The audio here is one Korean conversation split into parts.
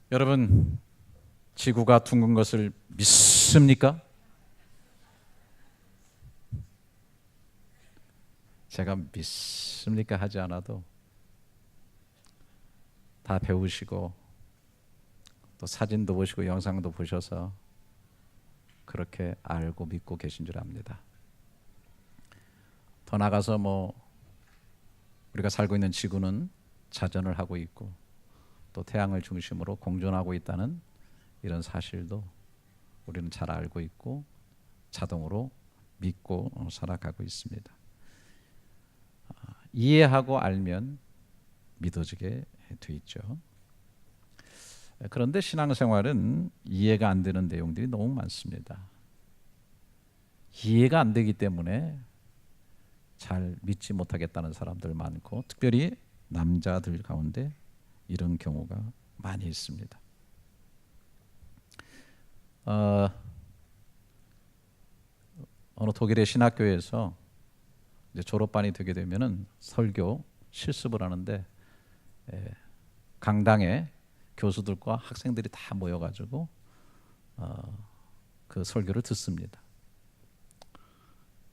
여러분, 지구가 둥근 것을 믿습니까? 제가 믿습니까 하지 않아도 다 배우시고 또 사진도 보시고 영상도 보셔서 그렇게 알고 믿고 계신 줄 압니다. 더 나가서 우리가 살고 있는 지구는 자전을 하고 있고 또 태양을 중심으로 공전하고 있다는 이런 사실도 우리는 잘 알고 있고 자동으로 믿고 살아가고 있습니다. 이해하고 알면 믿어지게 돼 있죠. 그런데 신앙생활은 이해가 안 되는 내용들이 너무 많습니다. 이해가 안 되기 때문에 잘 믿지 못하겠다는 사람들 많고, 특별히 남자들 가운데 이런 경우가 많이 있습니다. 어느 독일의 신학교에서 이제 졸업반이 되게 되면은 설교 실습을 하는데 강당에 교수들과 학생들이 다 모여가지고 그 설교를 듣습니다.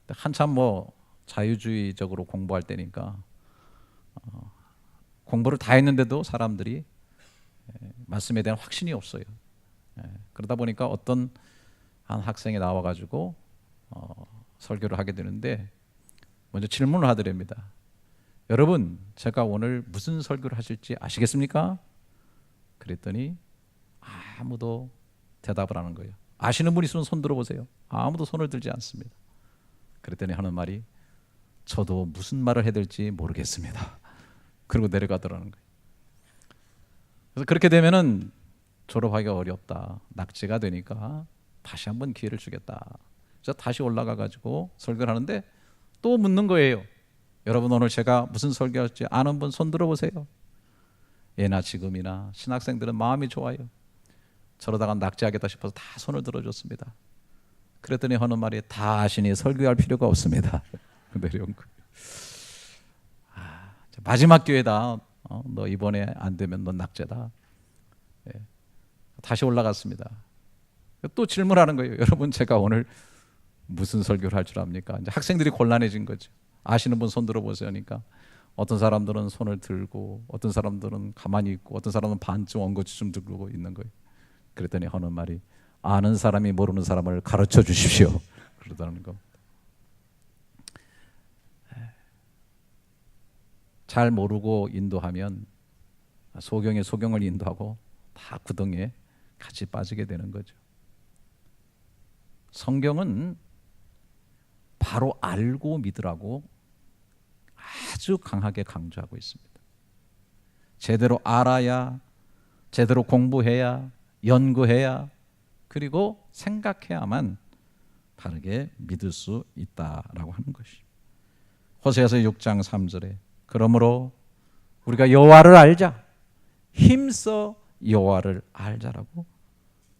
한참 자유주의적으로 공부할 때니까 공부를 다 했는데도 사람들이 말씀에 대한 확신이 없어요. 그러다 보니까 어떤 한 학생이 나와가지고 설교를 하게 되는데 먼저 질문을 하더랍니다. 여러분, 제가 오늘 무슨 설교를 하실지 아시겠습니까? 그랬더니 아무도 대답을 하는 거예요. 아시는 분 있으면 손 들어보세요. 아무도 손을 들지 않습니다. 그랬더니 하는 말이 저도 무슨 말을 해야 될지 모르겠습니다. 그리고 내려가더라는 거예요. 그래서 그렇게 되면은 졸업하기가 어렵다, 낙제가 되니까 다시 한번 기회를 주겠다. 그래서 다시 올라가 가지고 설교를 하는데 또 묻는 거예요. 여러분, 오늘 제가 무슨 설교할지 아는 분 손 들어보세요. 예나 지금이나 신학생들은 마음이 좋아요. 저러다가 낙제하겠다 싶어서 다 손을 들어줬습니다. 그랬더니 하는 말이 다 아시니 설교할 필요가 없습니다. 내려온 거예요. 마지막 기회다. 너 이번에 안 되면 넌 낙제다. 다시 올라갔습니다. 또 질문하는 거예요. 여러분, 제가 오늘 무슨 설교를 할 줄 압니까? 이제 학생들이 곤란해진 거죠. 아시는 분 손 들어보세요. 하니까 어떤 사람들은 손을 들고 어떤 사람들은 가만히 있고 어떤 사람은 반쯤 엉거주춤 들고 있는 거예요. 그랬더니 하는 말이 아는 사람이 모르는 사람을 가르쳐 주십시오. 그러다는 거. 잘 모르고 인도하면 소경에 소경을 인도하고 다 구덩이에 같이 빠지게 되는 거죠. 성경은 바로 알고 믿으라고 아주 강하게 강조하고 있습니다. 제대로 알아야, 제대로 공부해야, 연구해야, 그리고 생각해야만 바르게 믿을 수 있다라고 하는 것입니다. 호세아서 6장 3절에 그러므로 우리가 여호와를 알자, 힘써 여호와를 알자라고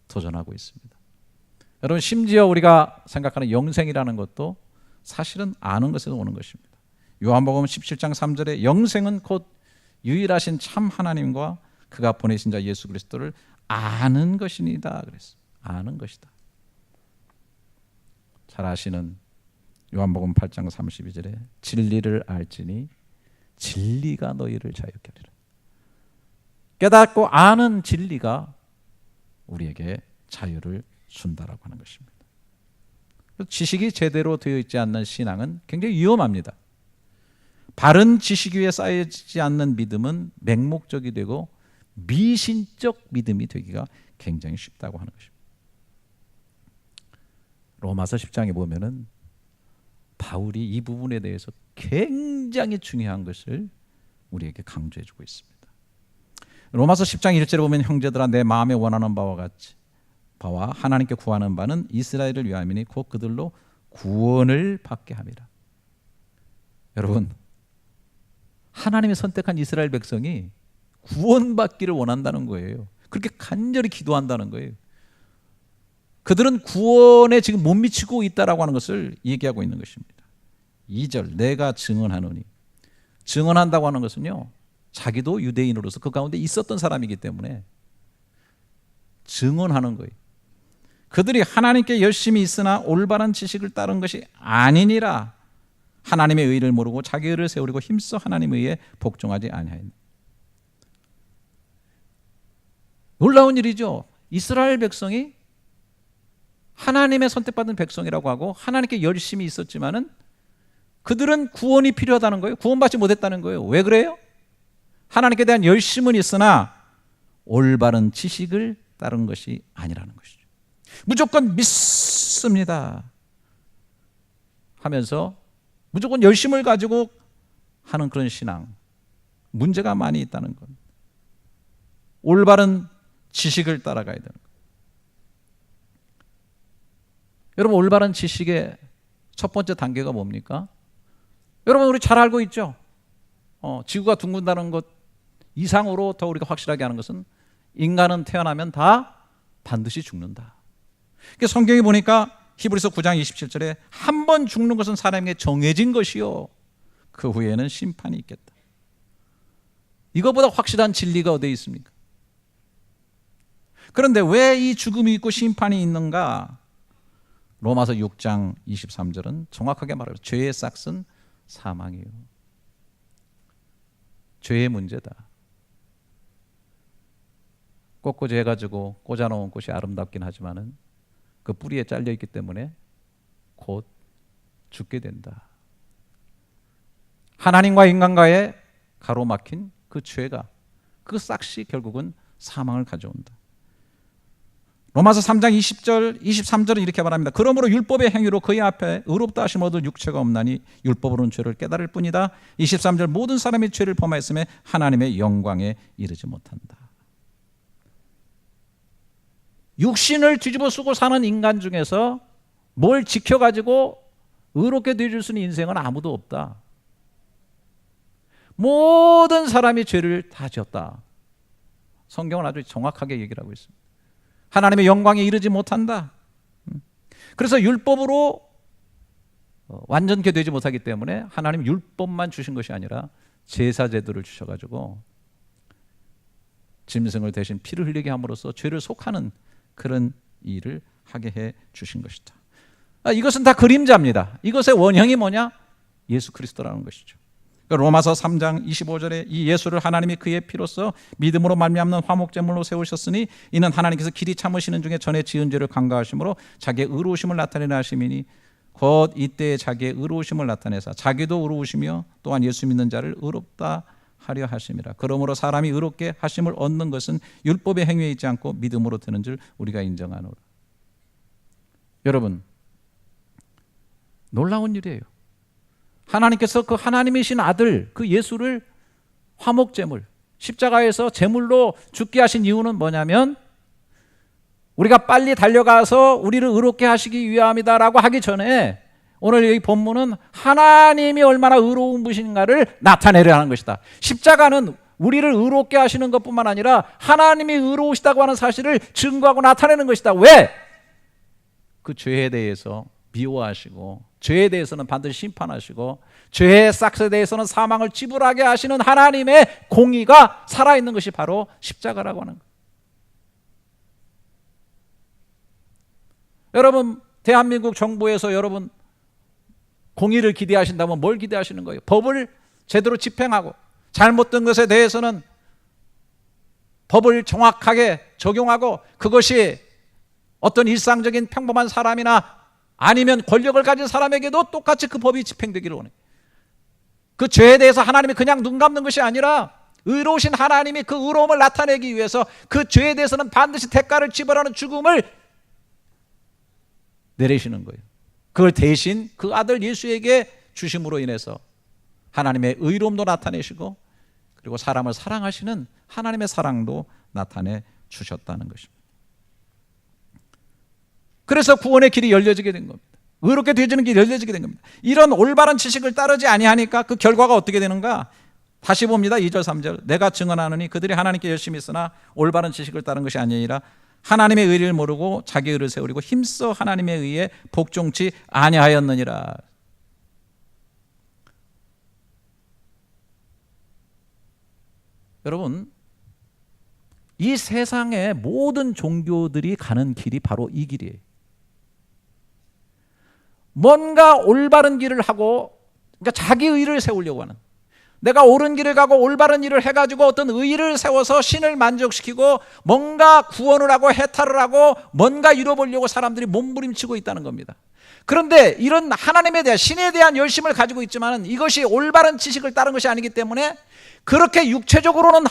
도전하고 있습니다. 여러분, 심지어 우리가 생각하는 영생이라는 것도 사실은 아는 것에서 오는 것입니다. 요한복음 17장 3절에 영생은 곧 유일하신 참 하나님과 그가 보내신 자 예수 그리스도를 아는 것이니다. 그랬어요. 아는 것이다. 잘 아시는 요한복음 8장 32절에 진리를 알지니 진리가 너희를 자유케 하리라. 깨닫고 아는 진리가 우리에게 자유를 준다라고 하는 것입니다. 지식이 제대로 되어 있지 않는 신앙은 굉장히 위험합니다. 바른 지식 위에 쌓여지지 않는 믿음은 맹목적이 되고 미신적 믿음이 되기가 굉장히 쉽다고 하는 것입니다. 로마서 10장에 보면은 바울이 이 부분에 대해서 굉장히 중요한 것을 우리에게 강조해주고 있습니다. 로마서 10장 1절에 보면 형제들아 내 마음에 원하는 바와 같이 바와 하나님께 구하는 바는 이스라엘을 위함이니 곧 그들로 구원을 받게 함이라. 여러분, 하나님이 선택한 이스라엘 백성이 구원받기를 원한다는 거예요. 그렇게 간절히 기도한다는 거예요. 그들은 구원에 지금 못 미치고 있다라고 하는 것을 얘기하고 있는 것입니다. 2절 내가 증언하노니, 증언한다고 하는 것은요, 자기도 유대인으로서 그 가운데 있었던 사람이기 때문에 증언하는 거예요. 그들이 하나님께 열심히 있으나 올바른 지식을 따른 것이 아니니라. 하나님의 의를 모르고 자기 의를 세우려고 힘써 하나님의 의에 복종하지 아니하였느니라. 놀라운 일이죠. 이스라엘 백성이 하나님의 선택받은 백성이라고 하고 하나님께 열심히 있었지만은 그들은 구원이 필요하다는 거예요. 구원받지 못했다는 거예요. 왜 그래요? 하나님께 대한 열심은 있으나 올바른 지식을 따른 것이 아니라는 것이죠. 무조건 믿습니다 하면서 무조건 열심을 가지고 하는 그런 신앙, 문제가 많이 있다는 것. 올바른 지식을 따라가야 되는 것. 여러분, 올바른 지식의 첫 번째 단계가 뭡니까? 여러분, 우리 잘 알고 있죠? 지구가 둥근다는 것 이상으로 더 우리가 확실하게 하는 것은 인간은 태어나면 다 반드시 죽는다. 성경에 보니까 히브리서 9장 27절에 한 번 죽는 것은 사람에게 정해진 것이요 그 후에는 심판이 있겠다. 이거보다 확실한 진리가 어디에 있습니까? 그런데 왜 이 죽음이 있고 심판이 있는가? 로마서 6장 23절은 정확하게 말해요. 죄의 싹은 사망이에요. 죄의 문제다. 꽃꽂이 해가지고 꽂아놓은 꽃이 아름답긴 하지만은 그 뿌리에 잘려있기 때문에 곧 죽게 된다. 하나님과 인간과의 가로막힌 그 죄가, 그 싹이 결국은 사망을 가져온다. 로마서 3장 20절, 23절은 이렇게 말합니다. 그러므로 율법의 행위로 그의 앞에 의롭다 하심 얻을 육체가 없나니 율법으로는 죄를 깨달을 뿐이다. 23절 모든 사람이 죄를 범하였음에 하나님의 영광에 이르지 못한다. 육신을 뒤집어 쓰고 사는 인간 중에서 뭘 지켜가지고 의롭게 되어줄 수 있는 인생은 아무도 없다. 모든 사람이 죄를 다 지었다. 성경은 아주 정확하게 얘기를 하고 있습니다. 하나님의 영광에 이르지 못한다. 그래서 율법으로 완전케 되지 못하기 때문에 하나님 율법만 주신 것이 아니라 제사 제도를 주셔가지고 짐승을 대신 피를 흘리게 함으로써 죄를 속하는 그런 일을 하게 해 주신 것이다. 이것은 다 그림자입니다. 이것의 원형이 뭐냐? 예수 그리스도라는 것이죠. 로마서 3장 25절에 이 예수를 하나님이 그의 피로써 믿음으로 말미암는 화목제물로 세우셨으니 이는 하나님께서 길이 참으시는 중에 전에 지은 죄를 간과하심으로 자기의 의로우심을 나타내려 하심이니 곧 이때에 자기의 의로우심을 나타내사 자기도 의로우시며 또한 예수 믿는 자를 의롭다 하려 하심이라. 그러므로 사람이 의롭게 하심을 얻는 것은 율법의 행위에 있지 않고 믿음으로 되는 줄 우리가 인정하노라. 여러분, 놀라운 일이에요. 하나님께서 그 하나님이신 아들 그 예수를 화목제물, 십자가에서 제물로 죽게 하신 이유는 뭐냐면 우리가 빨리 달려가서 우리를 의롭게 하시기 위함이다라고 하기 전에 오늘 이 본문은 하나님이 얼마나 의로운 분이신가를 나타내려 하는 것이다. 십자가는 우리를 의롭게 하시는 것뿐만 아니라 하나님이 의로우시다고 하는 사실을 증거하고 나타내는 것이다. 왜? 그 죄에 대해서 미워하시고 죄에 대해서는 반드시 심판하시고 죄의 싹에 대해서는 사망을 지불하게 하시는 하나님의 공의가 살아있는 것이 바로 십자가라고 하는 거예요. 여러분, 대한민국 정부에서 여러분 공의를 기대하신다면 뭘 기대하시는 거예요? 법을 제대로 집행하고 잘못된 것에 대해서는 법을 정확하게 적용하고 그것이 어떤 일상적인 평범한 사람이나 아니면 권력을 가진 사람에게도 똑같이 그 법이 집행되기를 원해요. 그 죄에 대해서 하나님이 그냥 눈 감는 것이 아니라 의로우신 하나님이 그 의로움을 나타내기 위해서 그 죄에 대해서는 반드시 대가를 지불하는 죽음을 내리시는 거예요. 그걸 대신 그 아들 예수에게 주심으로 인해서 하나님의 의로움도 나타내시고 그리고 사람을 사랑하시는 하나님의 사랑도 나타내 주셨다는 것입니다. 그래서 구원의 길이 열려지게 된 겁니다. 의롭게 되어지는 길이 열려지게 된 겁니다. 이런 올바른 지식을 따르지 아니하니까 그 결과가 어떻게 되는가? 다시 봅니다. 2절 3절 내가 증언하노니 그들이 하나님께 열심히 있으나 올바른 지식을 따른 것이 아니니라. 하나님의 의를 모르고 자기 의를 세우리고 힘써 하나님의 의에 복종치 아니하였느니라. 여러분, 이 세상의 모든 종교들이 가는 길이 바로 이 길이에요. 뭔가 올바른 길을 하고, 그러니까 자기 의를 세우려고 하는, 내가 옳은 길을 가고 올바른 일을 해가지고 어떤 의의를 세워서 신을 만족시키고 뭔가 구원을 하고 해탈을 하고 뭔가 이뤄보려고 사람들이 몸부림치고 있다는 겁니다. 그런데 이런 하나님에 대한, 신에 대한 열심을 가지고 있지만 이것이 올바른 지식을 따른 것이 아니기 때문에 그렇게 육체적으로는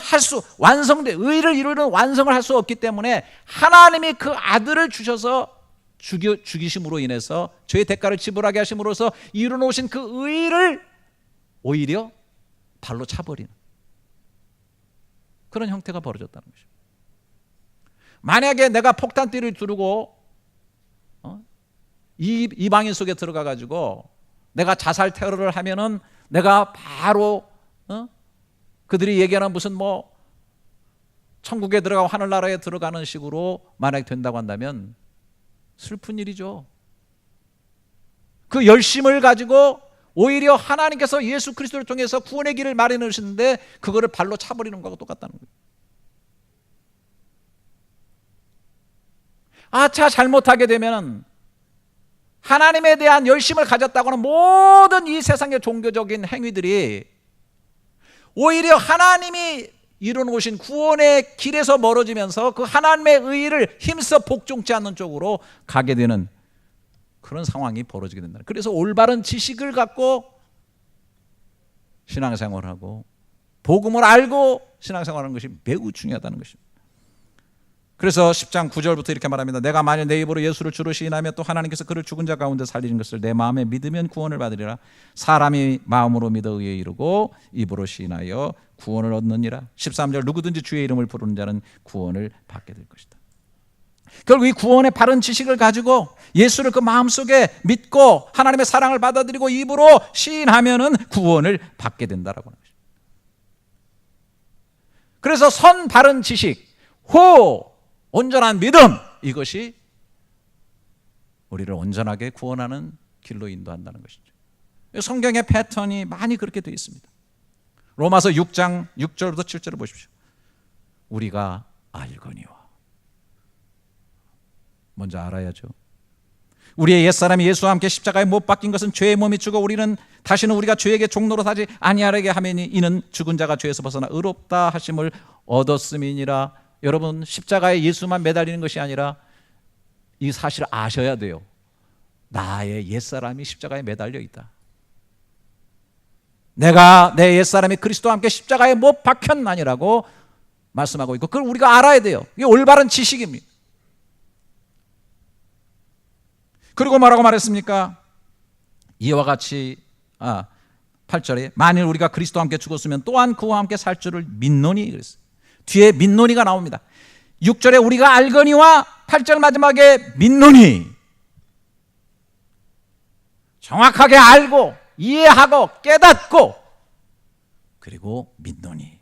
의의를 이루는 완성을 할 수 없기 때문에 하나님이 그 아들을 주셔서 죽이심으로 인해서 죄의 대가를 지불하게 하심으로써 이루어놓으신 그 의의를 오히려 발로 차버리는 그런 형태가 벌어졌다는 것입니다. 만약에 내가 폭탄띠를 두르고 이방인 속에 들어가 가지고 내가 자살 테러를 하면은 내가 바로 그들이 얘기하는 무슨 뭐 천국에 들어가고 하늘나라에 들어가는 식으로 만약에 된다고 한다면 슬픈 일이죠. 그 열심을 가지고 오히려 하나님께서 예수 그리스도를 통해서 구원의 길을 마련해 주시는데 그거를 발로 차버리는 것과 똑같다는 거예요. 자 잘못하게 되면 하나님에 대한 열심을 가졌다고는 모든 이 세상의 종교적인 행위들이 오히려 하나님이 이루어놓으신 구원의 길에서 멀어지면서 그 하나님의 의의를 힘써 복종치 않는 쪽으로 가게 되는 그런 상황이 벌어지게 된다. 그래서 올바른 지식을 갖고 신앙생활을 하고 복음을 알고 신앙생활하는 것이 매우 중요하다는 것입니다. 그래서 10장 9절부터 이렇게 말합니다. 내가 만일 내 입으로 예수를 주로 시인하며 또 하나님께서 그를 죽은 자 가운데 살리신 것을 내 마음에 믿으면 구원을 받으리라. 사람이 마음으로 믿어 의에 이르고 입으로 시인하여 구원을 얻느니라. 13절 누구든지 주의 이름을 부르는 자는 구원을 받게 될 것이다. 결국 이 구원의 바른 지식을 가지고 예수를 그 마음속에 믿고 하나님의 사랑을 받아들이고 입으로 시인하면은 구원을 받게 된다라고 하는 것입니다. 그래서 선 바른 지식, 온전한 믿음, 이것이 우리를 온전하게 구원하는 길로 인도한다는 것이죠. 성경의 패턴이 많이 그렇게 되어 있습니다. 로마서 6장 6절부터 7절을 보십시오. 우리가 알거니와, 먼저 알아야죠. 우리의 옛사람이 예수와 함께 십자가에 못 박힌 것은 죄의 몸이 죽어 우리는 다시는 우리가 죄에게 종로로 사지 아니하게 하매니 이는 죽은 자가 죄에서 벗어나 의롭다 하심을 얻었음이니라. 여러분, 십자가에 예수만 매달리는 것이 아니라 이 사실을 아셔야 돼요. 나의 옛사람이 십자가에 매달려 있다. 내가 내 옛사람이 그리스도와 함께 십자가에 못 박혔나니라고 말씀하고 있고, 그걸 우리가 알아야 돼요. 이게 올바른 지식입니다. 그리고 뭐라고 말했습니까? 이와 같이 8절에 만일 우리가 그리스도와 함께 죽었으면 또한 그와 함께 살 줄을 믿노니 그랬어요. 뒤에 믿노니가 나옵니다. 6절에 우리가 알거니와 8절 마지막에 믿노니, 정확하게 알고 이해하고 깨닫고 그리고 믿노니.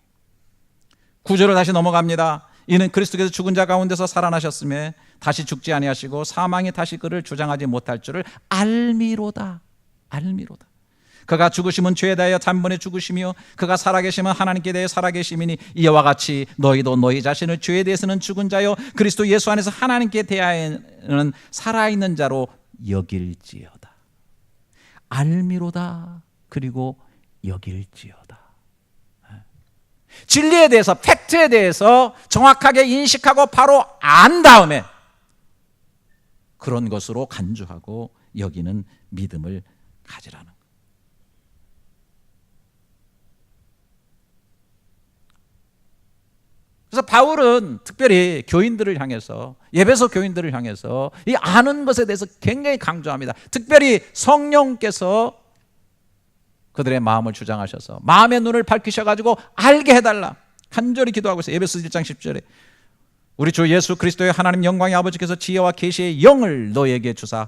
9절을 다시 넘어갑니다. 이는 그리스도께서 죽은 자 가운데서 살아나셨음에 다시 죽지 아니하시고 사망이 다시 그를 주장하지 못할 줄을 알미로다. 알미로다. 그가 죽으심은 죄에 대하여 단번에 죽으시며 그가 살아계심은 하나님께 대해 살아계심이니 이와 같이 너희도 너희 자신을 죄에 대해서는 죽은 자요 그리스도 예수 안에서 하나님께 대하여는 살아있는 자로 여길지어다. 알미로다. 그리고 여길지어다. 진리에 대해서, 팩트에 대해서 정확하게 인식하고 바로 안 다음에 그런 것으로 간주하고 여기는 믿음을 가지라는 것. 그래서 바울은 특별히 교인들을 향해서, 에베소 교인들을 향해서 이 아는 것에 대해서 굉장히 강조합니다. 특별히 성령께서 그들의 마음을 주장하셔서 마음의 눈을 밝히셔가지고 알게 해달라 간절히 기도하고 있어요. 에베소 1장 10절에 우리 주 예수 그리스도의 하나님 영광의 아버지께서 지혜와 계시의 영을 너에게 주사,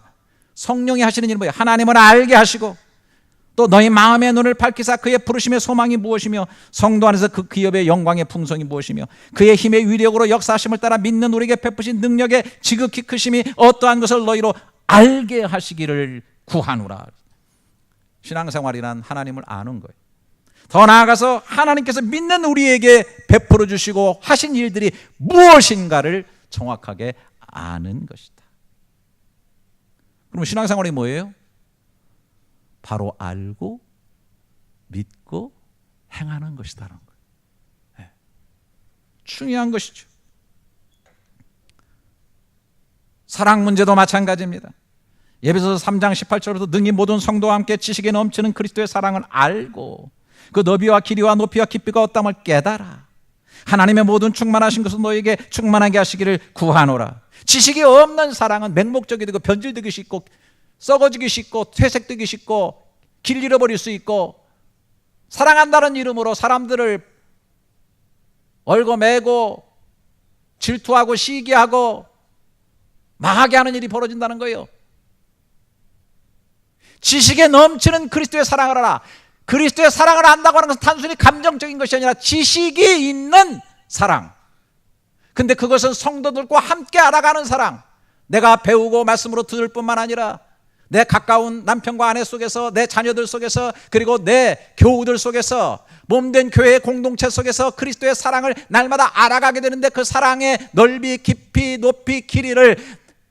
성령이 하시는 일은 뭐예요? 하나님을 알게 하시고 또 너희 마음의 눈을 밝히사 그의 부르심의 소망이 무엇이며 성도 안에서 그 기업의 영광의 풍성이 무엇이며 그의 힘의 위력으로 역사하심을 따라 믿는 우리에게 베푸신 능력의 지극히 크심이 어떠한 것을 너희로 알게 하시기를 구하노라. 신앙생활이란 하나님을 아는 거예요. 더 나아가서 하나님께서 믿는 우리에게 베풀어 주시고 하신 일들이 무엇인가를 정확하게 아는 것이다. 그럼 신앙생활이 뭐예요? 바로 알고 믿고 행하는 것이다라는 거예요. 네. 중요한 것이죠. 사랑 문제도 마찬가지입니다. 에베소서 3장 18절부터 능히 모든 성도와 함께 지식에 넘치는 그리스도의 사랑을 알고 그 너비와 길이와 높이와 깊이가 어떠함을 깨달아 하나님의 모든 충만하신 것을 너에게 충만하게 하시기를 구하노라. 지식이 없는 사랑은 맹목적이 되고 변질되기 쉽고 썩어지기 쉽고 퇴색되기 쉽고 길 잃어버릴 수 있고 사랑한다는 이름으로 사람들을 얽어매고 질투하고 시기하고 망하게 하는 일이 벌어진다는 거예요. 지식에 넘치는 그리스도의 사랑을 알아. 그리스도의 사랑을 안다고 하는 것은 단순히 감정적인 것이 아니라 지식이 있는 사랑. 근데 그것은 성도들과 함께 알아가는 사랑. 내가 배우고 말씀으로 들을 뿐만 아니라 내 가까운 남편과 아내 속에서, 내 자녀들 속에서, 그리고 내 교우들 속에서, 몸된 교회의 공동체 속에서 그리스도의 사랑을 날마다 알아가게 되는데 그 사랑의 넓이, 깊이, 높이, 길이를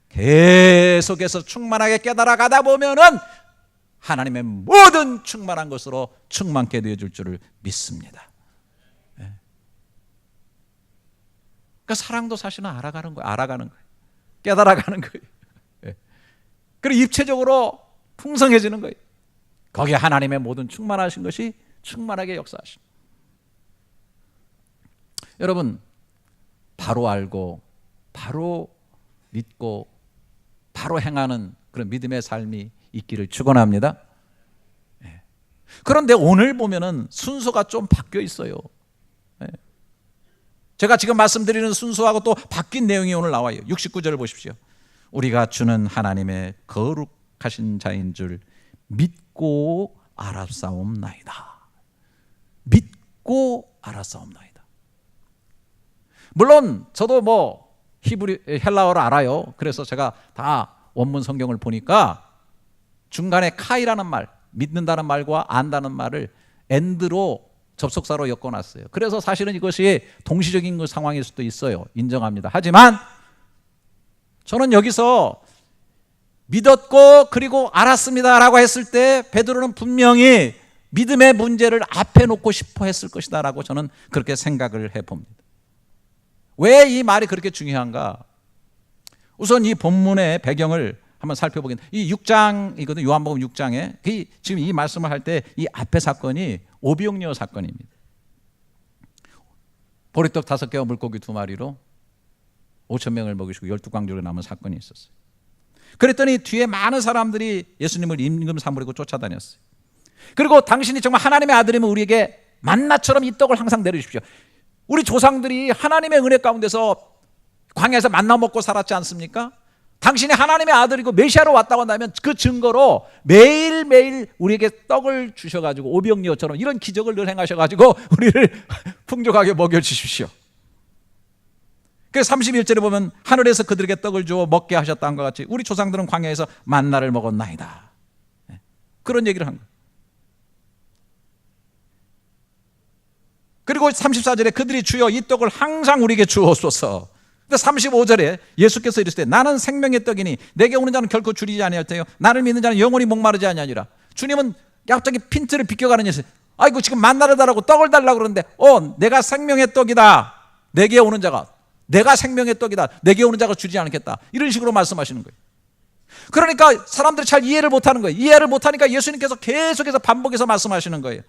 계속해서 충만하게 깨달아가다 보면은 하나님의 모든 충만한 것으로 충만케 되어줄 줄을 믿습니다. 그러니까 사랑도 사실은 알아가는 거예요. 깨달아가는 거예요. 그리고 입체적으로 풍성해지는 거예요. 거기에 하나님의 모든 충만하신 것이 충만하게 역사하십니다. 여러분, 바로 알고 바로 믿고 바로 행하는 그런 믿음의 삶이 있기를 축원합니다. 그런데 오늘 보면은 순서가 좀 바뀌어 있어요. 제가 지금 말씀드리는 순서하고 또 바뀐 내용이 오늘 나와요. 69절을 보십시오. 우리가 주는 하나님의 거룩하신 자인 줄 믿고 알았사옵나이다. 믿고 알았사옵나이다. 물론 저도 뭐 히브리 헬라어를 알아요. 그래서 제가 다 원문 성경을 보니까 중간에 카이라는 말, 믿는다는 말과 안다는 말을 엔드로 접속사로 엮어놨어요. 그래서 사실은 이것이 동시적인 상황일 수도 있어요. 인정합니다. 하지만 저는 여기서 믿었고 그리고 알았습니다라고 했을 때 베드로는 분명히 믿음의 문제를 앞에 놓고 싶어 했을 것이다라고 저는 그렇게 생각을 해봅니다. 왜 이 말이 그렇게 중요한가? 우선 이 본문의 배경을 한번 살펴보겠습니다. 이 6장이거든요. 요한복음 6장에 지금 이 말씀을 할 때 이 앞에 사건이 오병이어 사건입니다. 보리떡 5개와 물고기 2마리로 5,000명을 먹이시고 12광주로 남은 사건이 있었어요. 그랬더니 뒤에 많은 사람들이 예수님을 임금 삼으려고 쫓아다녔어요. 그리고 당신이 정말 하나님의 아들이면 우리에게 만나처럼 이 떡을 항상 내려주십시오. 우리 조상들이 하나님의 은혜 가운데서 광야에서 만나 먹고 살았지 않습니까? 당신이 하나님의 아들이고 메시아로 왔다고 한다면 그 증거로 매일매일 우리에게 떡을 주셔가지고 오병이어처럼 이런 기적을 늘 행하셔가지고 우리를 풍족하게 먹여주십시오. 그래서 31절에 보면 하늘에서 그들에게 떡을 주어 먹게 하셨다는 것 같이 우리 조상들은 광야에서 만나를 먹었나이다. 그런 얘기를 한 거예요. 그리고 34절에 그들이 주여 이 떡을 항상 우리에게 주옵소서. 근데 35절에 예수께서 이르시되 나는 생명의 떡이니 내게 오는 자는 결코 줄이지 아니할 테요 나를 믿는 자는 영원히 목마르지 아니하니라. 주님은 갑자기 핀트를 비껴가는 예수. 아이고 지금 만나를 달라고 떡을 달라고 그러는데 내가 생명의 떡이다. 내게 오는 자가 내가 생명의 떡이다. 내게 오는 자가 줄이지 않겠다. 이런 식으로 말씀하시는 거예요. 그러니까 사람들이 잘 이해를 못하는 거예요. 이해를 못하니까 예수님께서 계속해서 반복해서 말씀하시는 거예요.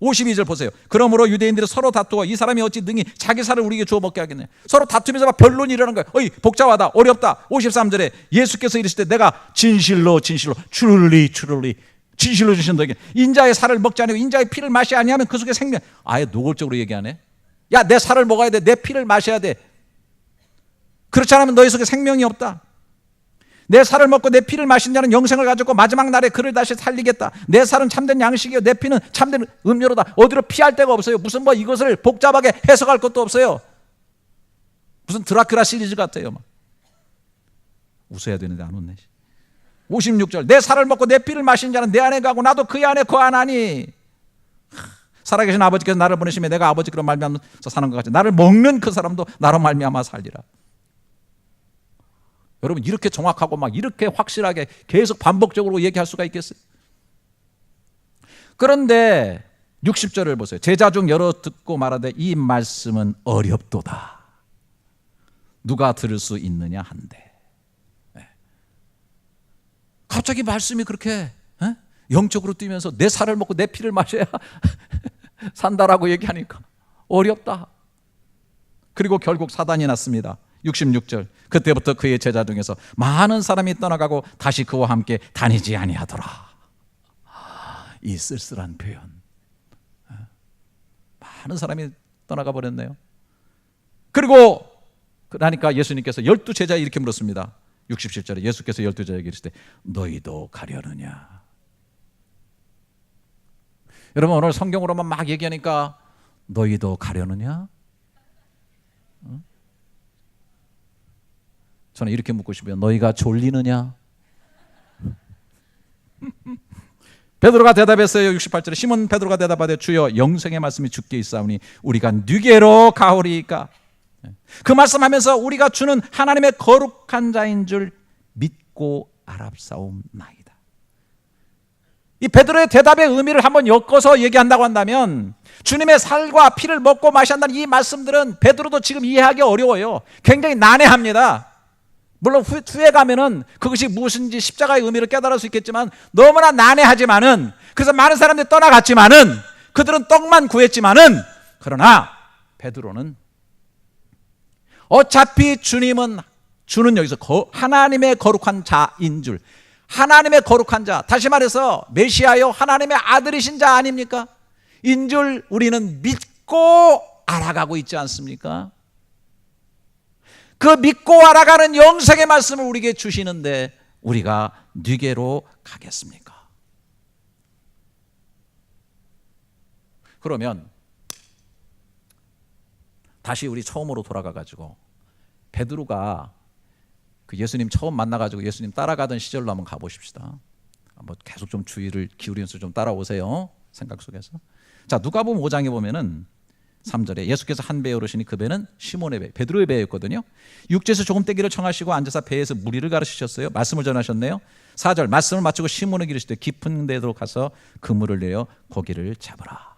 52절 보세요. 그러므로 유대인들이 서로 다투어 이 사람이 어찌 능히 자기 살을 우리에게 주어 먹게 하겠냐. 서로 다투면서 막 변론이 일어나는 거예요. 어이 복잡하다 어렵다. 53절에 예수께서 이르시되 내가 진실로 truly 진실로 주신다. 인자의 살을 먹지 아니고 인자의 피를 마시 아니하면 그 속에 생명. 아예 노골적으로 얘기하네. 야 내 살을 먹어야 돼. 내 피를 마셔야 돼. 그렇지 않으면 너희 속에 생명이 없다. 내 살을 먹고 내 피를 마신 자는 영생을 가졌고 마지막 날에 그를 다시 살리겠다. 내 살은 참된 양식이요 내 피는 참된 음료로다. 어디로 피할 데가 없어요. 무슨 뭐 이것을 복잡하게 해석할 것도 없어요. 무슨 드라큘라 시리즈 같아요. 막. 웃어야 되는데 안 웃네. 56절 내 살을 먹고 내 피를 마신 자는 내 안에 가고 나도 그의 안에 거하나니. 살아계신 아버지께서 나를 보내시며 내가 아버지께로 말미암아서 사는 것 같이 나를 먹는 그 사람도 나로 말미암아 살리라. 여러분, 이렇게 정확하고 막 이렇게 확실하게 계속 반복적으로 얘기할 수가 있겠어요? 그런데 60절을 보세요. 제자 중 여러 듣고 말하되 이 말씀은 어렵도다. 누가 들을 수 있느냐 한데. 갑자기 말씀이 그렇게 영적으로 뛰면서 내 살을 먹고 내 피를 마셔야 산다라고 얘기하니까 어렵다. 그리고 결국 사단이 났습니다. 66절. 그때부터 그의 제자 중에서 많은 사람이 떠나가고 다시 그와 함께 다니지 아니하더라. 이 쓸쓸한 표현. 많은 사람이 떠나가 버렸네요. 그리고 그러니까 예수님께서 12제자에 이렇게 물었습니다. 67절에 예수께서 12제자에게 이르시되 너희도 가려느냐. 여러분, 오늘 성경으로만 막 얘기하니까 너희도 가려느냐? 저는 이렇게 묻고 싶어요. 너희가 졸리느냐? 베드로가 대답했어요. 68절에 시몬 베드로가 대답하되 주여 영생의 말씀이 주께 있사오니 우리가 누게로 가오리이까. 그 말씀하면서 우리가 주는 하나님의 거룩한 자인 줄 믿고 알았사옵나이다. 이 베드로의 대답의 의미를 한번 엮어서 얘기한다고 한다면 주님의 살과 피를 먹고 마셔야 한다는 이 말씀들은 베드로도 지금 이해하기 어려워요. 굉장히 난해합니다. 물론 후에 가면은 그것이 무엇인지 십자가의 의미를 깨달을 수 있겠지만 너무나 난해하지만은, 그래서 많은 사람들이 떠나갔지만은, 그들은 떡만 구했지만은, 그러나 베드로는 어차피 주는 여기서 하나님의 거룩한 자인 줄, 하나님의 거룩한 자, 다시 말해서 메시아요 하나님의 아들이신 자 아닙니까? 인 줄 우리는 믿고 알아가고 있지 않습니까? 그 믿고 알아가는 영생의 말씀을 우리에게 주시는데 우리가 누게로 가겠습니까? 그러면 다시 우리 처음으로 돌아가가지고 베드로가 그 예수님 처음 만나가지고 예수님 따라가던 시절로 한번 가보십시다. 한번 계속 좀 주의를 기울이면서 좀 따라오세요. 생각 속에서. 자, 누가복음 5장에 보면은 3절에 예수께서 한 배에 오르시니 그 배는 시몬의 배, 베드로의 배였거든요. 육지에서 조금 떼기를 청하시고 앉아서 배에서 무리를 가르치셨어요. 말씀을 전하셨네요. 4절 말씀을 마치고 시몬에게 이르시되 깊은 데로 가서 그물을 내어 고기를 잡으라.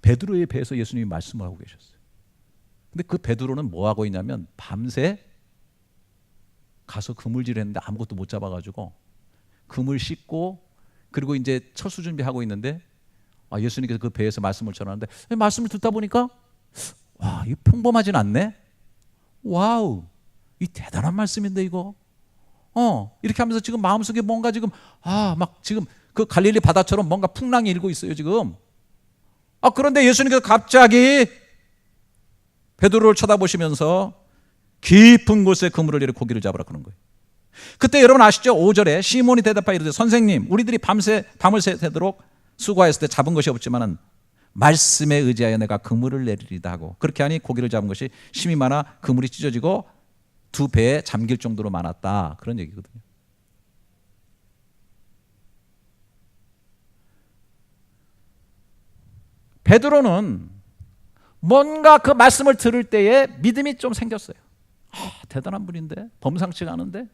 베드로의 배에서 예수님이 말씀을 하고 계셨어요. 근데 그 베드로는 뭐 하고 있냐면 밤새 가서 그물질을 했는데 아무것도 못 잡아가지고 그물 씻고 그리고 이제 철수 준비하고 있는데 예수님께서 그 배에서 말씀을 전하는데 말씀을 듣다 보니까 와, 이거 평범하진 않네. 와우, 이 대단한 말씀인데 이거. 이렇게 하면서 지금 마음속에 뭔가 지금 막 지금 그 갈릴리 바다처럼 뭔가 풍랑이 일고 있어요 지금. 그런데 예수님께서 갑자기 베드로를 쳐다보시면서 깊은 곳에 그물을 내려 고기를 잡으라 그런 거예요. 그때 여러분 아시죠? 5절에 시몬이 대답하여 이르되 선생님 우리들이 밤을 새도록 수고하였을 때 잡은 것이 없지만은 말씀에 의지하여 내가 그물을 내리리다 하고 그렇게 하니 고기를 잡은 것이 심이 많아 그물이 찢어지고 두 배에 잠길 정도로 많았다. 그런 얘기거든요. 베드로는 뭔가 그 말씀을 들을 때에 믿음이 좀 생겼어요. 대단한 분인데, 범상치가 않은데.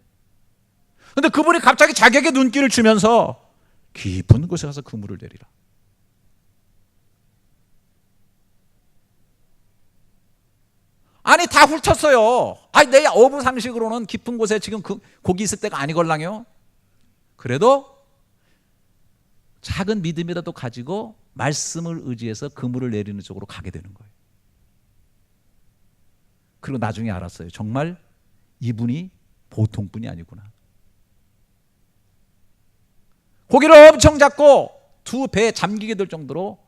근데 그분이 갑자기 자기에게 눈길을 주면서 깊은 곳에 가서 그물을 내리라. 아니 다 훑었어요. 내 어부 상식으로는 깊은 곳에 지금 그 고기 있을 때가 아니걸랑요. 그래도 작은 믿음이라도 가지고 말씀을 의지해서 그물을 내리는 쪽으로 가게 되는 거예요. 그리고 나중에 알았어요. 정말 이분이 보통 분이 아니구나. 고기를 엄청 잡고 두 배에 잠기게 될 정도로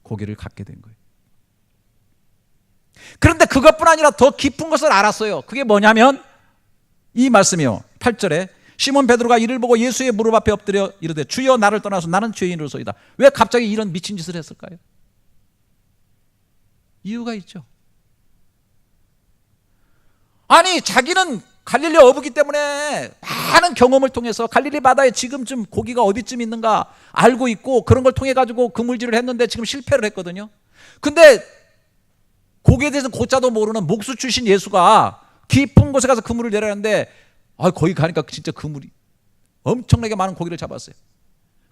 고기를 갖게 된 거예요. 그런데 그것뿐 아니라 더 깊은 것을 알았어요. 그게 뭐냐면 이 말씀이요. 8절에 시몬 베드로가 이를 보고 예수의 무릎 앞에 엎드려 이르되 주여 나를 떠나서 나는 죄인으로소이다. 왜 갑자기 이런 미친 짓을 했을까요? 이유가 있죠. 아니 자기는 갈릴리 어부기 때문에 많은 경험을 통해서 갈릴리 바다에 지금쯤 고기가 어디쯤 있는가 알고 있고 그런 걸 통해 가지고 그물질을 했는데 지금 실패를 했거든요. 근데 고기에 대해서 고자도 모르는 목수 출신 예수가 깊은 곳에 가서 그물을 내려는데 거기 가니까 진짜 그물이 엄청나게 많은 고기를 잡았어요.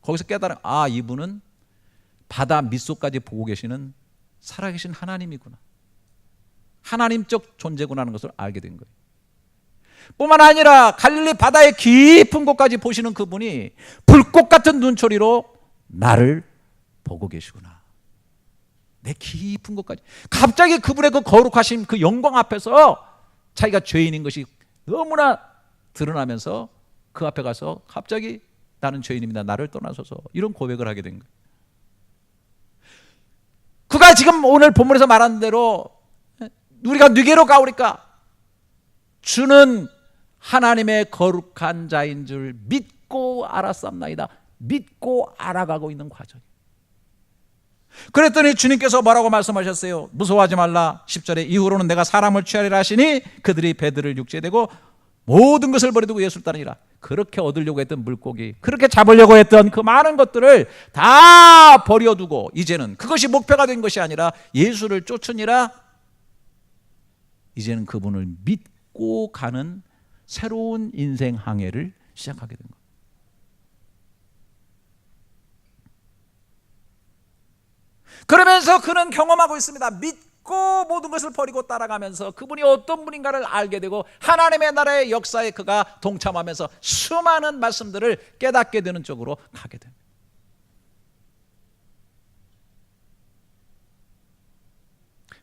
거기서 깨달은 이분은 바다 밑속까지 보고 계시는 살아계신 하나님이구나. 하나님적 존재구나 하는 것을 알게 된 거예요. 뿐만 아니라 갈릴리 바다의 깊은 곳까지 보시는 그분이 불꽃 같은 눈초리로 나를 보고 계시구나. 내 깊은 곳까지. 갑자기 그분의 그 거룩하신 그 영광 앞에서 자기가 죄인인 것이 너무나 드러나면서 그 앞에 가서 갑자기 나는 죄인입니다. 나를 떠나소서. 이런 고백을 하게 된 거예요. 그가 지금 오늘 본문에서 말한 대로 우리가 누게로 가오리까? 주는 하나님의 거룩한 자인 줄 믿고 알았삼나이다. 믿고 알아가고 있는 과정이에요. 그랬더니 주님께서 뭐라고 말씀하셨어요? 무서워하지 말라. 10절에 이후로는 내가 사람을 취하리라 하시니 그들이 배들을 육지에대고 모든 것을 버려두고 예수를 따르니라. 그렇게 얻으려고 했던 물고기, 그렇게 잡으려고 했던 그 많은 것들을 다 버려두고 이제는 그것이 목표가 된 것이 아니라 예수를 쫓으니라. 이제는 그분을 믿고 가는 새로운 인생 항해를 시작하게 된 거예요. 그러면서 그는 경험하고 있습니다. 믿고 모든 것을 버리고 따라가면서 그분이 어떤 분인가를 알게 되고 하나님의 나라의 역사에 그가 동참하면서 수많은 말씀들을 깨닫게 되는 쪽으로 가게 됩니다.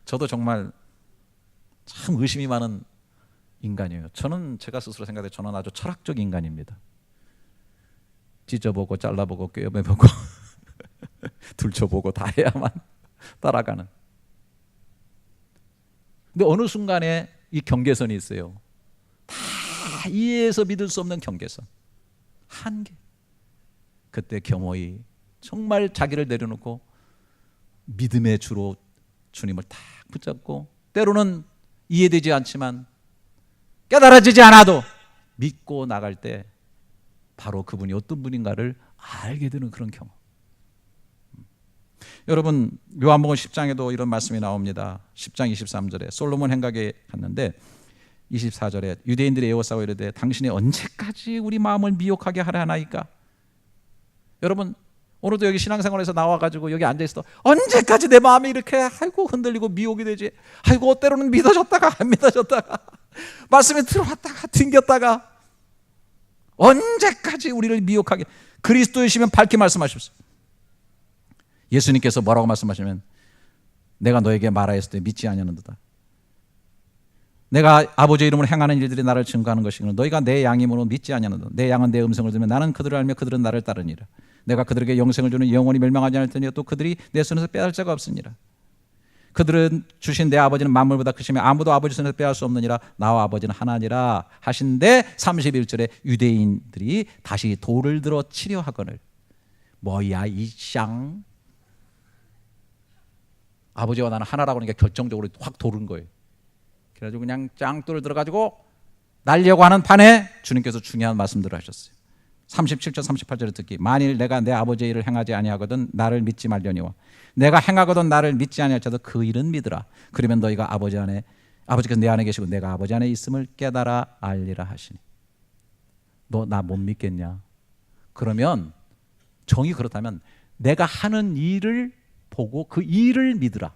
저도 정말 참 의심이 많은 인간이에요. 제가 스스로 생각해 저는 아주 철학적 인간입니다. 찢어보고 잘라보고 꿰매보고 둘쳐보고 다 해야만 따라가는. 근데 어느 순간에 이 경계선이 있어요. 다 이해해서 믿을 수 없는 경계선, 한계. 그때 겸허히 정말 자기를 내려놓고 믿음의 주로 주님을 딱 붙잡고, 때로는 이해되지 않지만 깨달아지지 않아도 믿고 나갈 때 바로 그분이 어떤 분인가를 알게 되는 그런 경험. 여러분, 요한복음 10장에도 이런 말씀이 나옵니다. 10장 23절에 솔로몬 행각에 갔는데 24절에 유대인들이 에워싸고 이르되 당신이 언제까지 우리 마음을 미혹하게 하려 하나이까? 여러분, 오늘도 여기 신앙생활에서 나와가지고 여기 앉아있어 언제까지 내 마음이 이렇게 흔들리고 미혹이 되지? 때로는 믿어졌다가 안 믿어졌다가 말씀이 들어왔다가 튕겼다가 언제까지 우리를 미혹하게? 그리스도이시면 밝게 말씀하십시오. 예수님께서 뭐라고 말씀하시면 내가 너에게 말하였을 때 믿지 아니하는도다. 내가 아버지의 이름으로 행하는 일들이 나를 증거하는 것이거늘 너희가 내 양임으로 믿지 아니하는도다. 내 양은 내 음성을 들으면 나는 그들을 알며 그들은 나를 따르니라. 내가 그들에게 영생을 주는 영원히 멸망하지 않을 테니 또 그들이 내 손에서 빼앗을 자가 없으니라. 그들은 주신 내 아버지는 만물보다 크시며 아무도 아버지 손에서 빼앗을 수 없느니라. 나와 아버지는 하나니라 하신데 31절에 유대인들이 다시 돌을 들어 치려 하거늘 뭐야 이 쌍, 아버지와 나는 하나라고 하니까 결정적으로 확 도른 거예요. 그래가지고 그냥 짱돌을 들어가지고 날려고 하는 판에 주님께서 중요한 말씀들을 하셨어요. 37절 38절에 듣기 만일 내가 내 아버지의 일을 행하지 아니하거든 나를 믿지 말려니와 내가 행하거든 나를 믿지 아니할지라도 그 일은 믿으라. 그러면 너희가 아버지께서 내 안에 계시고 내가 아버지 안에 있음을 깨달아 알리라 하시니. 너 나 못 믿겠냐? 그러면 정이 그렇다면 내가 하는 일을 보고 그 일을 믿으라.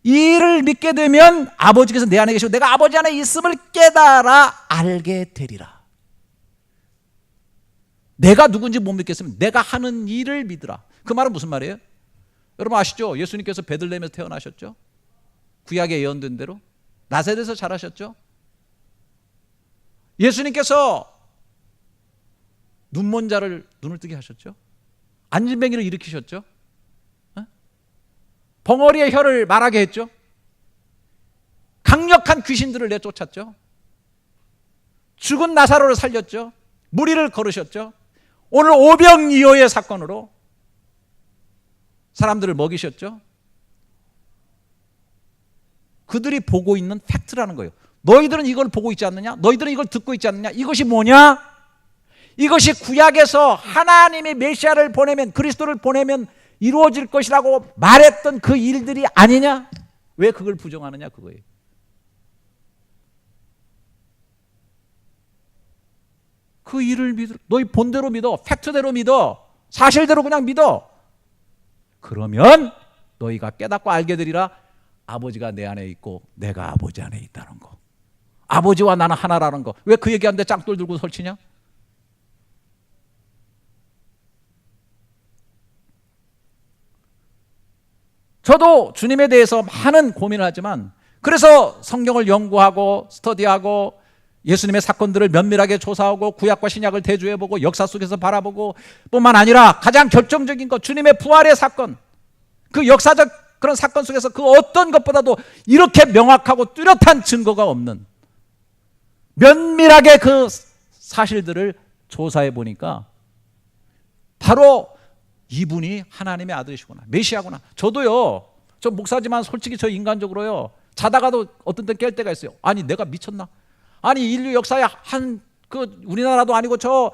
이 일을 믿게 되면 아버지께서 내 안에 계시고 내가 아버지 안에 있음을 깨달아 알게 되리라. 내가 누군지 못 믿겠으면 내가 하는 일을 믿으라. 그 말은 무슨 말이에요? 여러분 아시죠? 예수님께서 베들레헴에서 태어나셨죠? 구약에 예언된 대로 나사렛에서 자라셨죠? 예수님께서 눈먼 자를 눈을 뜨게 하셨죠? 안진뱅이를 일으키셨죠? 벙어리의 혀를 말하게 했죠? 강력한 귀신들을 내쫓았죠? 죽은 나사로를 살렸죠? 무리를 걸으셨죠? 오늘 오병이어의 사건으로 사람들을 먹이셨죠? 그들이 보고 있는 팩트라는 거예요. 너희들은 이걸 보고 있지 않느냐? 너희들은 이걸 듣고 있지 않느냐? 이것이 뭐냐? 이것이 구약에서 하나님이 메시아를 보내면, 그리스도를 보내면 이루어질 것이라고 말했던 그 일들이 아니냐? 왜 그걸 부정하느냐 그거예요. 그 일을 믿어. 너희 본대로 믿어. 팩트대로 믿어. 사실대로 그냥 믿어. 그러면 너희가 깨닫고 알게 되리라. 아버지가 내 안에 있고 내가 아버지 안에 있다는 거. 아버지와 나는 하나라는 거. 왜 그 얘기하는데 짱돌 들고 설치냐? 저도 주님에 대해서 많은 고민을 하지만, 그래서 성경을 연구하고 스터디하고 예수님의 사건들을 면밀하게 조사하고 구약과 신약을 대조해보고 역사 속에서 바라보고, 뿐만 아니라 가장 결정적인 것, 주님의 부활의 사건, 그 역사적 그런 사건 속에서 그 어떤 것보다도 이렇게 명확하고 뚜렷한 증거가 없는, 면밀하게 그 사실들을 조사해 보니까 바로 이분이 하나님의 아들이시구나, 메시아구나. 저도요, 저 목사지만 솔직히 저 인간적으로요, 자다가도 어떤 때 깰 때가 있어요. 아니 내가 미쳤나? 아니 인류 역사에 우리나라도 아니고 저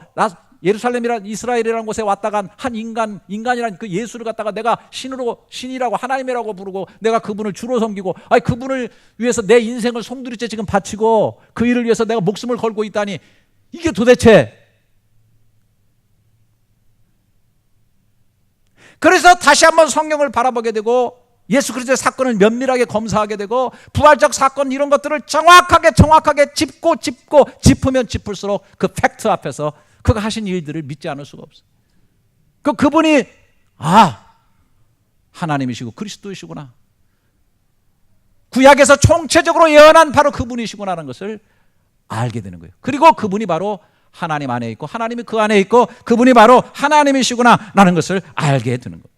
예루살렘이란 이스라엘이라는 곳에 왔다간 한 인간이란 그 예수를 갖다가 내가 신이라고 하나님이라고 부르고 내가 그분을 주로 섬기고, 아니 그분을 위해서 내 인생을 송두리째 지금 바치고 그 일을 위해서 내가 목숨을 걸고 있다니, 이게 도대체. 그래서 다시 한번 성경을 바라보게 되고 예수 그리스도의 사건을 면밀하게 검사하게 되고 부활적 사건 이런 것들을 정확하게 짚으면 짚을수록 그 팩트 앞에서 그가 하신 일들을 믿지 않을 수가 없어요. 그분이 하나님이시고 그리스도이시구나, 구약에서 총체적으로 예언한 바로 그분이시구나라는 것을 알게 되는 거예요. 그리고 그분이 바로 하나님 안에 있고 하나님이 그 안에 있고 그분이 바로 하나님이시구나라는 것을 알게 되는 거예요.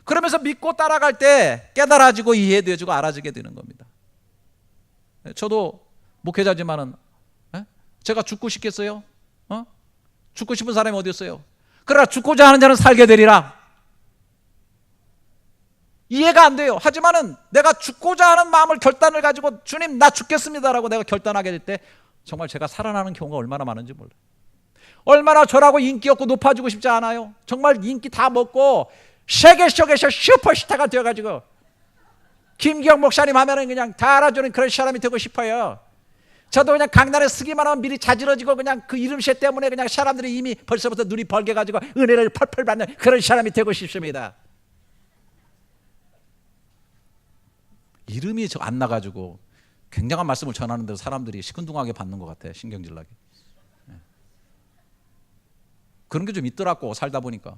그러면서 믿고 따라갈 때 깨달아지고 이해되어지고 알아지게 되는 겁니다. 저도 목회자지만은 제가 죽고 싶겠어요? 죽고 싶은 사람이 어디 있어요? 그러나 죽고자 하는 자는 살게 되리라. 이해가 안 돼요. 하지만은 내가 죽고자 하는 마음을, 결단을 가지고 주님 나 죽겠습니다라고 내가 결단하게 될 때 정말 제가 살아나는 경우가 얼마나 많은지 몰라요. 얼마나 저라고 인기 없고 높아지고 싶지 않아요. 정말 인기 다 먹고 세계 속에서 슈퍼스타가 되어가지고 김기영 목사님 하면은 그냥 다 알아주는 그런 사람이 되고 싶어요. 저도 그냥 강단에 서기만 하면 미리 자지러지고 그냥 그 이름새 때문에 그냥 사람들이 이미 벌써부터 눈이 벌게가지고 은혜를 펄펄 받는 그런 사람이 되고 싶습니다. 이름이 안 나가지고 굉장한 말씀을 전하는데 사람들이 시큰둥하게 받는 것 같아, 신경질나게. 그런 게 좀 있더라고 살다 보니까.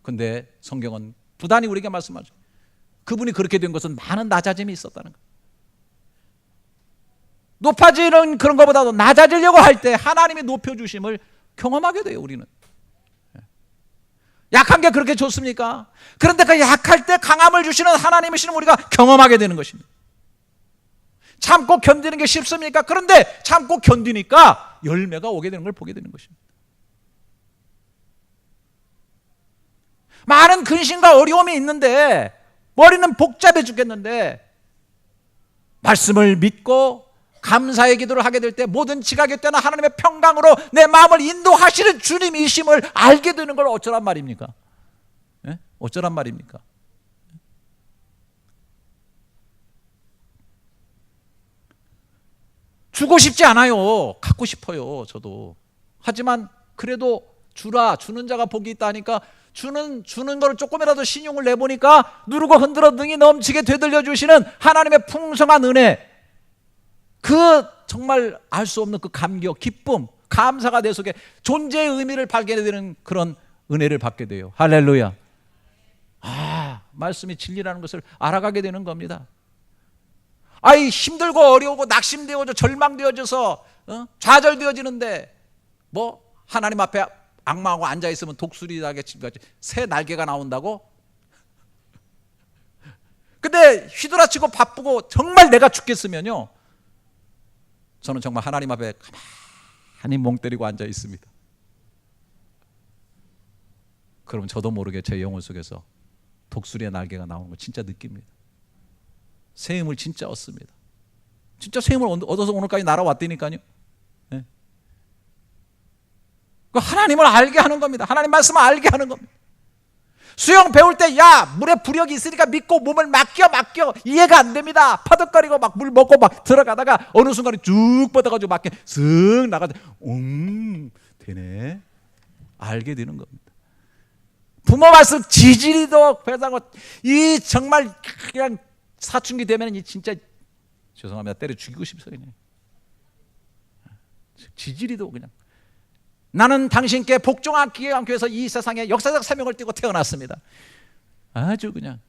근데 성경은 부단히 우리에게 말씀하죠. 그분이 그렇게 된 것은 많은 낮아짐이 있었다는 거예요. 높아지는 그런 것보다도 낮아지려고 할 때 하나님이 높여주심을 경험하게 돼요, 우리는. 약한 게 그렇게 좋습니까? 그런데 그 약할 때 강함을 주시는 하나님이시는 우리가 경험하게 되는 것입니다. 참고 견디는 게 쉽습니까? 그런데 참고 견디니까 열매가 오게 되는 걸 보게 되는 것입니다. 많은 근심과 어려움이 있는데, 머리는 복잡해 죽겠는데 말씀을 믿고 감사의 기도를 하게 될 때 모든 지각의 때나 하나님의 평강으로 내 마음을 인도하시는 주님이심을 알게 되는 걸 어쩌란 말입니까? 예? 어쩌란 말입니까? 주고 싶지 않아요. 갖고 싶어요, 저도. 하지만 그래도 주는 자가 복이 있다 하니까 주는 거를 조금이라도 신용을 내보니까 누르고 흔들어 능히 넘치게 되돌려 주시는 하나님의 풍성한 은혜, 그 정말 알 수 없는 그 감격, 기쁨, 감사가 내 속에 존재의 의미를 발견되는 그런 은혜를 받게 돼요. 할렐루야. 말씀이 진리라는 것을 알아가게 되는 겁니다. 힘들고 어려우고 낙심되어져 절망되어져서 좌절되어지는데 뭐 하나님 앞에 악마하고 앉아있으면 독수리에게 새 날개가 나온다고? 근데 휘두라치고 바쁘고 정말 내가 죽겠으면요, 저는 정말 하나님 앞에 가만히 멍 때리고 앉아 있습니다. 그럼 저도 모르게 제 영혼 속에서 독수리의 날개가 나오는 거 진짜 느낍니다. 새 힘을 진짜 얻습니다. 진짜 새 힘을 얻어서 오늘까지 날아왔다니까요. 네. 하나님을 알게 하는 겁니다. 하나님 말씀을 알게 하는 겁니다. 수영 배울 때 야 물에 부력이 있으니까 믿고 몸을 맡겨 이해가 안 됩니다. 파덕거리고 막 물 먹고 막 들어가다가 어느 순간에 쭉 뻗어가지고 밖에 쓱 나가서 되네 알게 되는 겁니다. 부모 말씀 지지리도 회상하고 이 정말 그냥 사춘기 되면 이 진짜 죄송합니다 때려 죽이고 싶어요. 그냥 지지리도 그냥 나는 당신께 복종하기 위해서 이 세상에 역사적 사명을 띠고 태어났습니다. 아주 그냥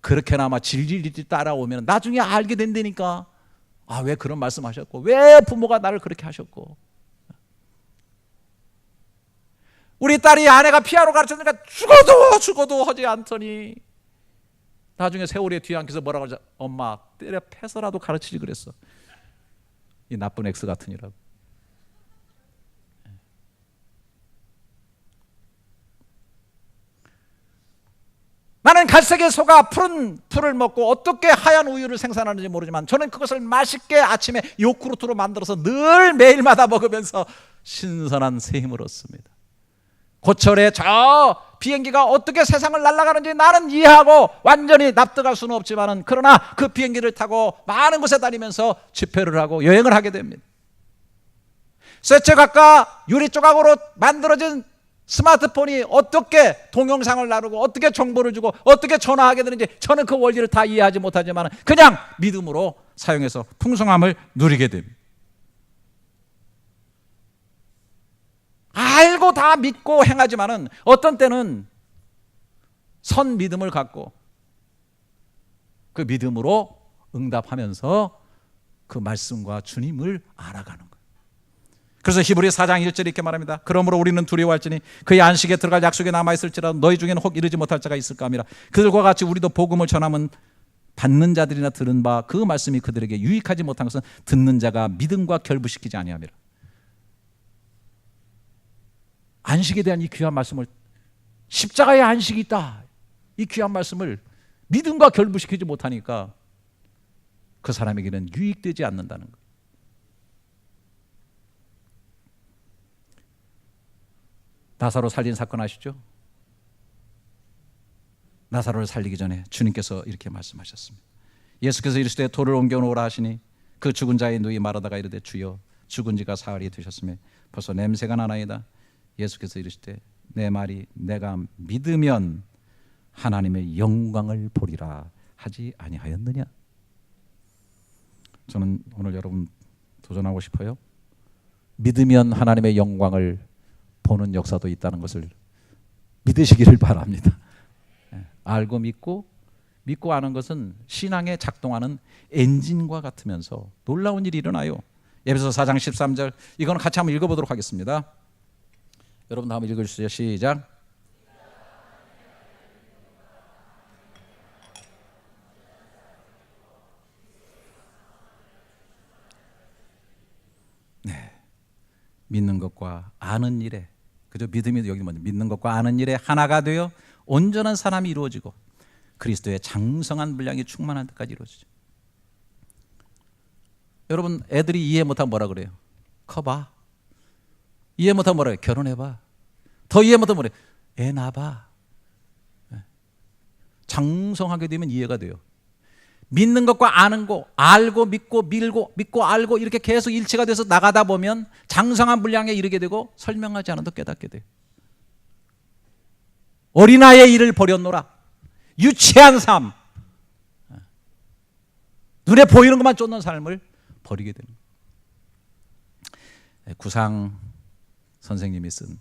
그렇게나마 질질 따라오면 나중에 알게 된다니까. 왜 그런 말씀하셨고 왜 부모가 나를 그렇게 하셨고. 우리 딸이 아내가 피아노 가르쳤으니까 죽어도 하지 않더니 나중에 세월에 뒤에 앉아서 뭐라고 하자. 엄마 때려 패서라도 가르치지 그랬어. 이 나쁜 엑스 같으니라고. 나는 갈색의 소가 푸른 풀을 먹고 어떻게 하얀 우유를 생산하는지 모르지만 저는 그것을 맛있게 아침에 요구르트로 만들어서 늘 매일마다 먹으면서 신선한 새 힘을 얻습니다. 고철에 저 비행기가 어떻게 세상을 날아가는지 나는 이해하고 완전히 납득할 수는 없지만 그러나 그 비행기를 타고 많은 곳에 다니면서 집회를 하고 여행을 하게 됩니다. 쇠체각과 유리 조각으로 만들어진 스마트폰이 어떻게 동영상을 나누고 어떻게 정보를 주고 어떻게 전화하게 되는지 저는 그 원리를 다 이해하지 못하지만 그냥 믿음으로 사용해서 풍성함을 누리게 됩니다. 알고 다 믿고 행하지만은 어떤 때는 선 믿음을 갖고 그 믿음으로 응답하면서 그 말씀과 주님을 알아가는 거예요. 그래서 히브리 4장 1절에 이렇게 말합니다. 그러므로 우리는 두려워할지니 그의 안식에 들어갈 약속에 남아있을지라도 너희 중에는 혹 이르지 못할 자가 있을까 함이라. 그들과 같이 우리도 복음을 전하면 받는 자들이나 들은 바 그 말씀이 그들에게 유익하지 못한 것은 듣는 자가 믿음과 결부시키지 아니함이라. 안식에 대한 이 귀한 말씀을, 십자가의 안식이 있다, 이 귀한 말씀을 믿음과 결부시키지 못하니까 그 사람에게는 유익되지 않는다는 거예요. 나사로 살린 사건 아시죠? 나사로를 살리기 전에 주님께서 이렇게 말씀하셨습니다. 예수께서 이르시되 돌을 옮겨 놓으라 하시니 그 죽은 자의 누이 말하다가 이르되 주여 죽은 지가 사흘이 되셨으며 벌써 냄새가 나나이다. 예수께서 이르시되 내 말이 내가 믿으면 하나님의 영광을 보리라 하지 아니하였느냐. 저는 오늘 여러분 도전하고 싶어요. 믿으면 하나님의 영광을 보는 역사도 있다는 것을 믿으시기를 바랍니다. 알고 믿고 아는 것은 신앙에 작동하는 엔진과 같으면서 놀라운 일이 일어나요. 에베소서 4장 13절, 이거는 같이 한번 읽어보도록 하겠습니다. 여러분도 한번 읽어주세요. 시작. 네, 믿는 것과 아는 일에, 그죠? 믿음이 여기 먼저 믿는 것과 아는 일에 하나가 되어 온전한 사람이 이루어지고 그리스도의 장성한 분량이 충만한 데까지 이루어지죠. 여러분, 애들이 이해 못하면 뭐라 그래요? 커봐. 이해 못하면 뭐라 해요? 결혼해봐. 더 이해 못하면 뭐라 해요? 애 낳아봐. 장성하게 되면 이해가 돼요. 믿는 것과 아는 거, 알고 믿고 밀고 믿고 알고 이렇게 계속 일치가 돼서 나가다 보면 장성한 분량에 이르게 되고 설명하지 않아도 깨닫게 돼요. 어린아이의 일을 버렸노라. 유치한 삶, 눈에 보이는 것만 쫓는 삶을 버리게 됩니다. 구상 선생님이 쓴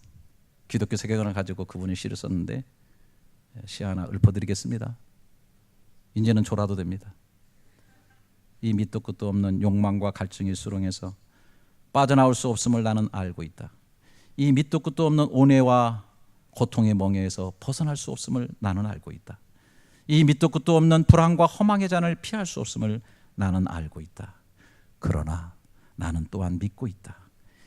기독교 세계관을 가지고 그분이 시를 썼는데 시 하나 읊어드리겠습니다. 이제는 졸아도 됩니다. 이 밑도 끝도 없는 욕망과 갈증의 수렁에서 빠져나올 수 없음을 나는 알고 있다. 이 밑도 끝도 없는 온해와 고통의 멍에에서 벗어날 수 없음을 나는 알고 있다. 이 밑도 끝도 없는 불안과 허망의 잔을 피할 수 없음을 나는 알고 있다. 그러나 나는 또한 믿고 있다.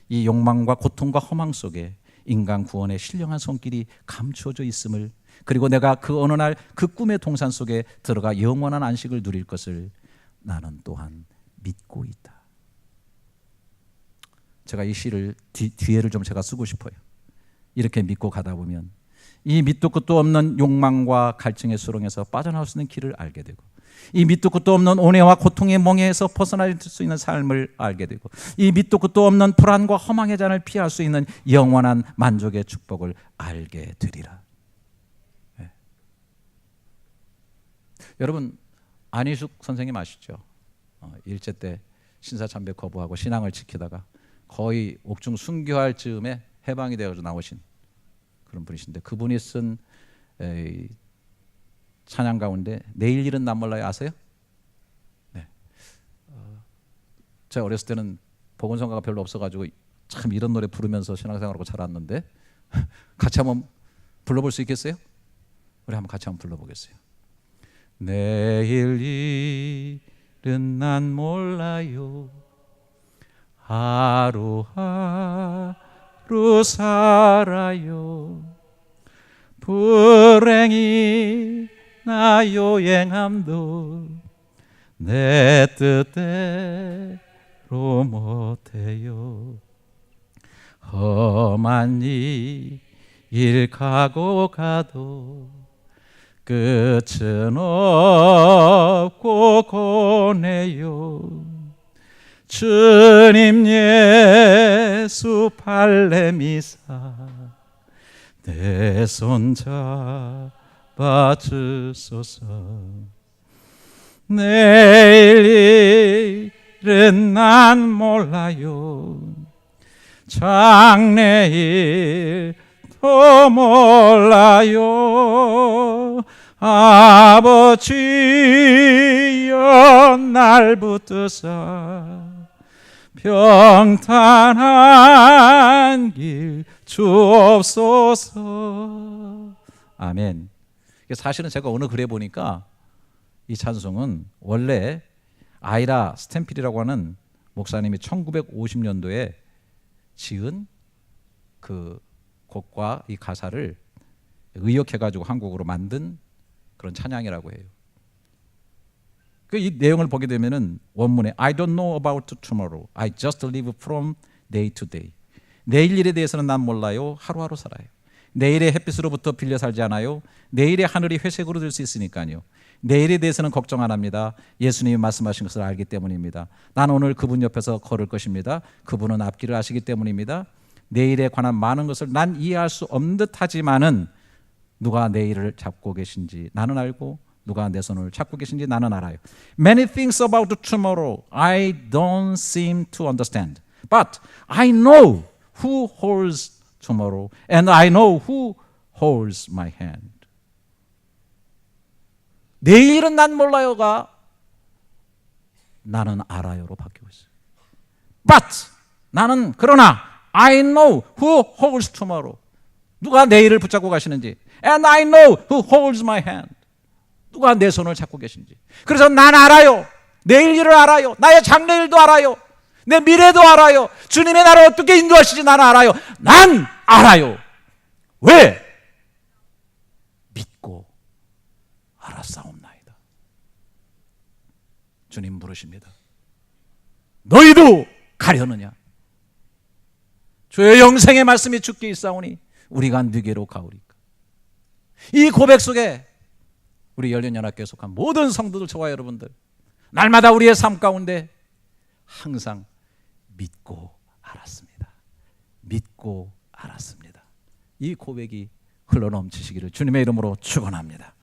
이 욕망과 고통과 허망 속에 인간 구원의 신령한 손길이 감추어져 있음을, 그리고 내가 그 어느 날 그 꿈의 동산 속에 들어가 영원한 안식을 누릴 것을 나는 또한 믿고 있다. 제가 이 시를 뒤에를 좀 제가 쓰고 싶어요. 이렇게 믿고 가다 보면 이 밑도 끝도 없는 욕망과 갈증의 수렁에서 빠져나올 수 있는 길을 알게 되고, 이 밑도 끝도 없는 온해와 고통의 멍에에서 벗어날 수 있는 삶을 알게 되고, 이 밑도 끝도 없는 불안과 허망의 잔을 피할 수 있는 영원한 만족의 축복을 알게 되리라. 네. 여러분, 안희숙 선생님 아시죠? 일제 때 신사참배 거부하고 신앙을 지키다가 거의 옥중 순교할 즈음에 해방이 되어서 나오신 그런 분이신데, 그분이 쓴 찬양 가운데 내일 일은 난 몰라요 아세요? 네. 제가 어렸을 때는 복음성가가 별로 없어가지고 참 이런 노래 부르면서 신앙생활하고 자랐는데 같이 한번 불러볼 수 있겠어요? 우리 한번 같이 한번 불러보겠어요. 내일 일은 난 몰라요, 하루하루 살아요, 불행이 나 요행함도 내 뜻대로 못해요, 험한 일 가고 가도 끝은 없고 고뇌요, 주님 예수 발레미사 내 손 잡아 주소서, 내일 일은 난 몰라요, 장래일도 몰라요, 아버지여 날 붙드사 평탄한 길 주옵소서. 아멘. 사실은 제가 어느 글에 보니까 이 찬송은 원래 아이라 스탠필이라고 하는 목사님이 1950년도에 지은 그 곡과 이 가사를 의역해가지고 한국어로 만든 그런 찬양이라고 해요. 이 내용을 보게 되면은 원문에 I don't know about tomorrow, I just live from day to day. 내일 일에 대해서는 난 몰라요, 하루하루 살아요. 내일의 햇빛으로부터 빌려 살지 않아요. 내일의 하늘이 회색으로 될 수 있으니까요. 내일에 대해서는 걱정 안 합니다. 예수님이 말씀하신 것을 알기 때문입니다. 난 오늘 그분 옆에서 걸을 것입니다. 그분은 앞길을 아시기 때문입니다. 내일에 관한 많은 것을 난 이해할 수 없는 듯 하지만은 누가 내일을 잡고 계신지 나는 알고, 누가 내 손을 잡고 계신지 나는 알아요. Many things about tomorrow I don't seem to understand, but I know who holds tomorrow and I know who holds my hand. 내일은 난 몰라요가 나는 알아요로 바뀌고 있어요. But 나는 그러나 I know who holds tomorrow. 누가 내일을 붙잡고 가시는지. And I know who holds my hand. 누가 내 손을 잡고 계신지. 그래서 난 알아요. 내일 일을 알아요. 나의 장래일도 알아요. 내 미래도 알아요. 주님의 나를 어떻게 인도하실지 나는 알아요. 난 알아요. 왜? 믿고 알았사옵나이다. 주님 부르십니다. 너희도 가려느냐? 주의 영생의 말씀이 주께 있사오니 우리가 누게로 가오리까? 이 고백 속에 우리 열린연합교회에 속한 모든 성도들, 저와 여러분들, 날마다 우리의 삶 가운데 항상 믿고 알았습니다. 믿고 알았습니다. 이 고백이 흘러넘치시기를 주님의 이름으로 축원합니다.